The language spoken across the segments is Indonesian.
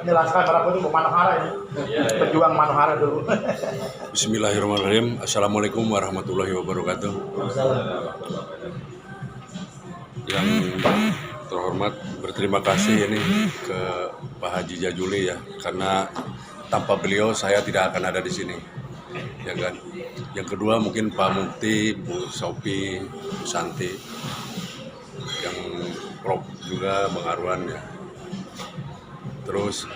Jelaskan para itu Manohara ini. Pejuang Manohara dulu. Bismillahirrahmanirrahim. Assalamualaikum warahmatullahi wabarakatuh. Yang terhormat, berterima kasih ini ke Pak Haji Jajuli ya, karena tanpa beliau saya tidak akan ada di sini, ya kan. Yang kedua mungkin Pak Mufti, Bu Sopi, Bu Santi, yang Prof juga Bang Arwan ya. Terus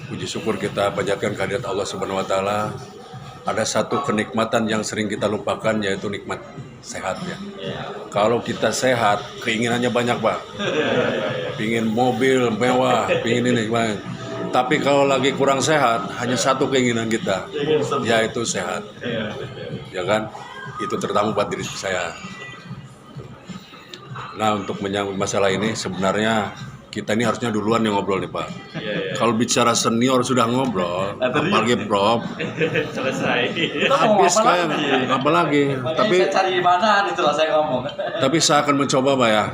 puji syukur kita panjatkan kehadirat Allah Subhanahu wa taala. Ada satu kenikmatan yang sering kita lupakan, yaitu nikmat sehat ya. Kalau kita sehat, keinginannya banyak, Pak. Pingin mobil mewah, pingin ini, Pak. Tapi kalau lagi kurang sehat, hanya satu keinginan kita, yaitu sehat. Ya kan? Itu terutama buat diri saya. Nah, untuk menyambut masalah ini sebenarnya kita ini harusnya duluan yang ngobrol nih, Pak. Kalau bicara senior sudah ngobrol, apalagi Prof. Selesai. Habis kan, apalagi. Tapi saya cari di mana itulah saya ngomong. Tapi saya akan mencoba, Pak ya.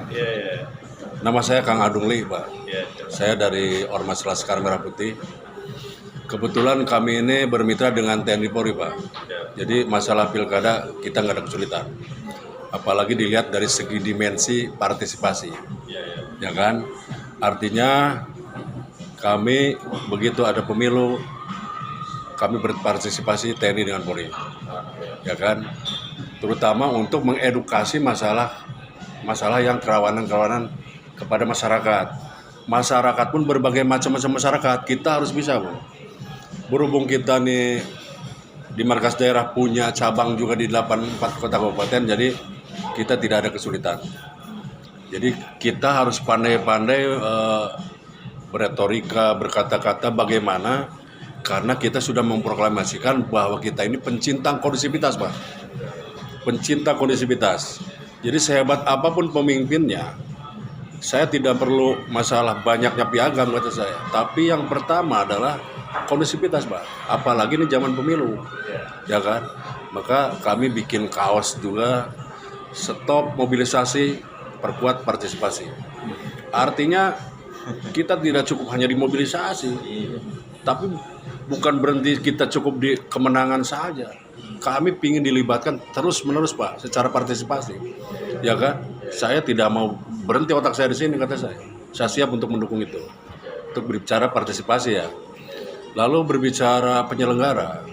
Nama saya Kang Adung Li, Pak. Saya dari Ormas Laskar Merah Putih. Kebetulan kami ini bermitra dengan TNI Polri, Pak. Jadi masalah pilkada kita nggak ada kesulitan. Apalagi dilihat dari segi dimensi partisipasi, ya kan? Artinya kami begitu ada pemilu, kami berpartisipasi TNI dengan Polri, ya kan? Terutama untuk mengedukasi masalah yang kerawanan kepada masyarakat. Masyarakat pun berbagai macam masyarakat, kita harus bisa, Bu. Berhubung kita nih di markas daerah punya cabang juga di 84 kota kabupaten, jadi kita tidak ada kesulitan. Jadi kita harus pandai-pandai berretorika, berkata-kata bagaimana, karena kita sudah memproklamasikan bahwa kita ini pencinta kondusivitas, Pak. Pencinta kondusivitas. Jadi sehebat apapun pemimpinnya, saya tidak perlu masalah banyaknya piagam kata saya. Tapi yang pertama adalah kondusivitas, Pak. Apalagi ini zaman pemilu, ya kan? Maka kami bikin kaos juga, stop mobilisasi, perkuat partisipasi. Artinya kita tidak cukup hanya dimobilisasi, tapi bukan berhenti kita cukup di kemenangan saja. Kami ingin dilibatkan terus-menerus, Pak, secara partisipasi, ya kan? Saya tidak mau berhenti otak saya di sini, kata saya. Saya siap untuk mendukung itu, untuk berbicara partisipasi ya. Lalu berbicara penyelenggara,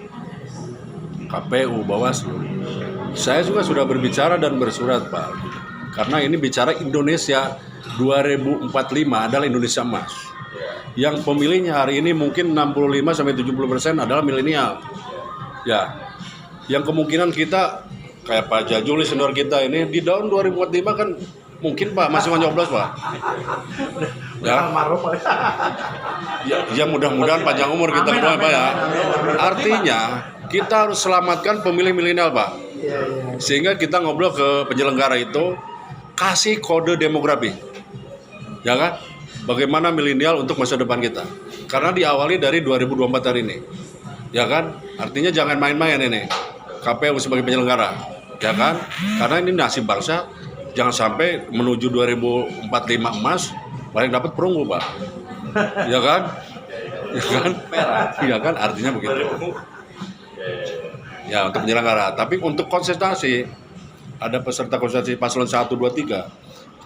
KPU, Bawaslu. Saya juga sudah berbicara dan bersurat, Pak. Karena ini bicara Indonesia 2045 adalah Indonesia emas. Yang pemilihnya hari ini mungkin 65-70% adalah milenial. Ya, yang kemungkinan kita kayak Pak Jajuli senior kita ini di tahun 2045 kan mungkin, Pak, masih menyoblos, Pak. Ya mudah-mudahan panjang umur kita berdua, Pak ya. Artinya kita harus selamatkan pemilih milenial, Pak. Sehingga kita ngobrol ke penyelenggara itu, kasih kode demografi, ya kan? Bagaimana milenial untuk masa depan kita? Karena diawali dari 2024 hari ini, ya kan? Artinya jangan main-main ini, KPU sebagai penyelenggara, ya kan? Karena ini nasib bangsa, jangan sampai menuju 2045 emas, paling dapat perunggu, Pak, ya kan? Ya kan? Ya kan? Artinya begitu. Ya untuk penyelenggara, tapi untuk konsentrasi. Ada peserta konsultasi paslon 1, 2, 3,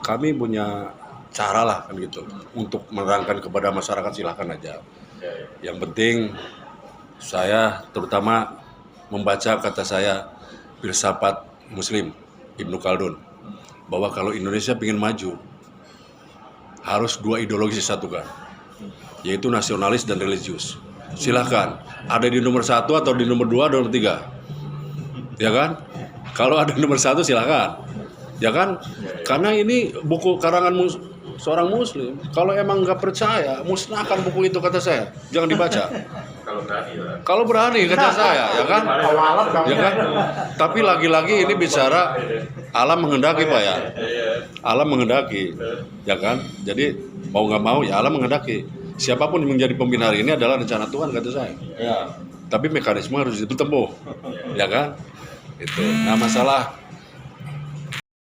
kami punya cara lah kan gitu untuk menerangkan kepada masyarakat, silahkan aja. Yang penting saya terutama membaca kata saya filsafat Muslim Ibnu Khaldun, bahwa kalau Indonesia ingin maju harus dua ideologi disatukan, yaitu nasionalis dan religius. Silahkan ada di nomor 1 atau di nomor 2 atau nomor 3, ya kan? Kalau ada nomor 1 silakan, ya kan? Karena ini buku karangan seorang muslim. Kalau emang nggak percaya, musnahkan buku itu, kata saya. Jangan dibaca. Kalau berani kata saya, ya kan? Ya kan? Tapi lagi-lagi ini bicara alam menghendaki, Pak ya. Alam menghendaki, ya kan? Jadi mau nggak mau ya alam menghendaki. Siapapun yang menjadi pemimpin hari ini adalah rencana Tuhan, kata saya. Ya. Tapi mekanisme harus ditempuh, ya kan? Itu. Nah, masalah